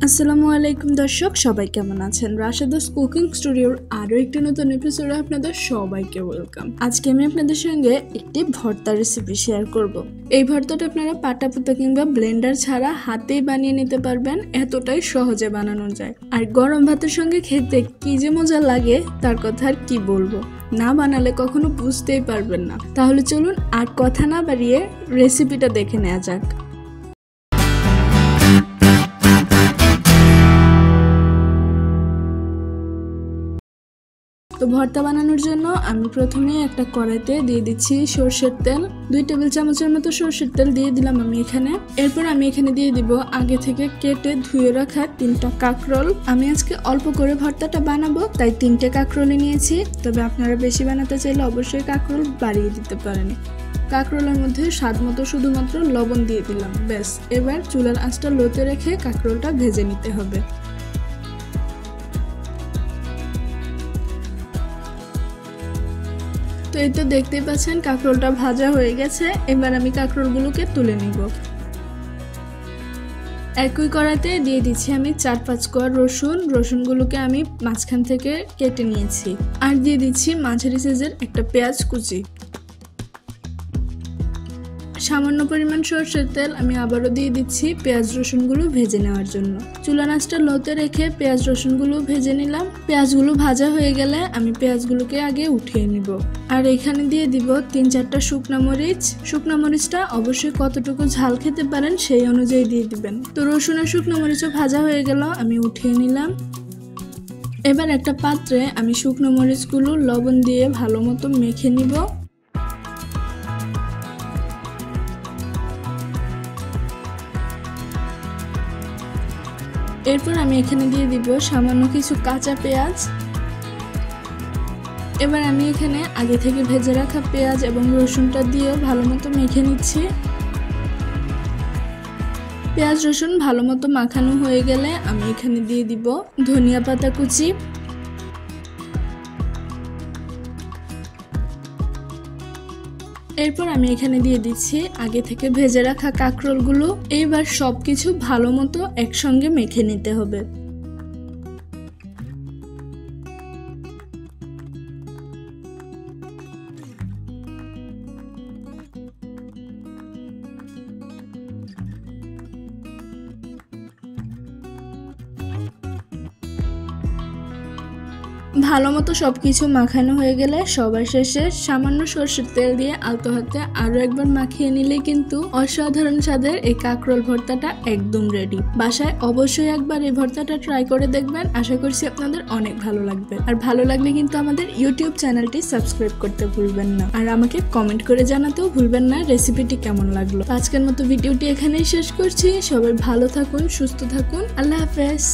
আসসালামু আলাইকুম দর্শক, সবাই কেমন আছেন? রাশেদাস কুকিং স্টুডিওর আরো একটি নতুন এপিসোডে আপনাদের সবাইকে ওয়েলকাম। আজকে আমি আপনাদের সঙ্গে একটি ভর্তা রেসিপি শেয়ার করব। এই ভর্তাটা আপনারা পাটাপুতা কিংবা ব্লেন্ডার ছাড়া হাতেই বানিয়ে নিতে পারবেন, এতটাই সহজে বানানো যায়। আর গরম ভাতের সঙ্গে খেতে কি যে মজা লাগে তার কথা আর কি বলবো, না বানালে কখনো বুঝতেই পারবেন না। তাহলে চলুন আর কথা না বাড়িয়ে রেসিপিটা দেখে নেওয়া যাক। তো ভর্তা বানানোর জন্য আমি প্রথমে একটা কড়াইতে দিয়ে দিচ্ছি সরষের তেল। 2 টেবিল চামচের মতো সরষের তেল দিয়ে দিলাম আমি এখানে। এরপর আমি এখানে দিয়ে দিব আগে থেকে কেটে ধুয়ে রাখা 3টা কাঁকরোল। আমি আজকে অল্প করে ভর্তাটা বানাবো, তাই 3টে কাঁকরোলই নিয়েছি। তবে আপনারা বেশি বানাতে চাইলে অবশ্যই কাঁকরোল বাড়িয়ে দিতে পারেন। কাঁকরোলের মধ্যে স্বাদ মতো শুধুমাত্র লবণ দিয়ে দিলাম, ব্যাস। এবার চুলার আঁচটা লোতে রেখে কাঁকরোলটা ভেজে নিতে হবে। তো এই তো দেখতেই পাচ্ছেন কাঁকরোলটা ভাজা হয়ে গেছে। এবার আমি কাঁকরোলগুলোকে তুলে নিব। একই কড়াইতে দিয়ে দিচ্ছি আমি 4-5 কোয়া রসুনগুলোকে আমি মাঝখান থেকে কেটে নিয়েছি। আর দিয়ে দিচ্ছি মাঝারি সাইজের একটা পেঁয়াজ কুচি। সামান্য পরিমাণ সরষের তেল আমি আবারও দিয়ে দিচ্ছি পেঁয়াজ রসুনগুলো ভেজে নেওয়ার জন্য। চুলার আঁচটা লোতে রেখে পেঁয়াজ রসুনগুলো ভেজে নিলাম। পেঁয়াজগুলো ভাজা হয়ে গেলে আমি পেঁয়াজগুলোকে আগে উঠিয়ে নিব। আর এখানে দিয়ে দিব 3-4টা শুকনা মরিচ। শুকনা মরিচটা অবশ্যই কতটুকু ঝাল খেতে পারেন সেই অনুযায়ী দিয়ে দিবেন। তো রসুন আর শুকনো মরিচও ভাজা হয়ে গেল, আমি উঠিয়ে নিলাম। এবার একটা পাত্রে আমি শুকনো মরিচগুলো লবণ দিয়ে ভালো মতো মেখে নিব। এরপর আমি এখানে দিয়ে দিব সামান্য কিছু কাঁচা পেঁয়াজ। এবার আমি এখানে আগে থেকে ভেজে রাখা পেঁয়াজ এবং রসুনটা দিয়েও ভালো মতো মেখে নিচ্ছি। পেঁয়াজ রসুন ভালো মতো মাখানো হয়ে গেলে আমি এখানে দিয়ে দিব ধনিয়া পাতা কুচি। এরপর আমি এখানে দিয়ে দিচ্ছি আগে থেকে ভেজে রাখা কাঁকরোলগুলো। এইবার সবকিছু ভালো মতো একসঙ্গে মেখে নিতে হবে। ভালো মতো সবকিছু মাখানো হয়ে গেলে সবার শেষে সামান্য সরষের তেল দিয়ে আলতো হাতে আরো একবার মাখিয়ে নিলে কিন্তু অসাধারণ স্বাদের এই কাঁকরোল ভর্তাটা একদম রেডি। বাসায় অবশ্যই একবার এই ভর্তাটা ট্রাই করে দেখবেন, আশা করছি আপনাদের অনেক ভালো লাগবে। আর ভালো লাগলে কিন্তু আমাদের ইউটিউব চ্যানেলটি সাবস্ক্রাইব করতে ভুলবেন না, আর আমাকে কমেন্ট করে জানাতেও ভুলবেন না রেসিপিটি কেমন লাগলো। আজকের মতো ভিডিওটি এখানেই শেষ করছি। সবাই ভালো থাকুন, সুস্থ থাকুন, আল্লাহ হাফেজ।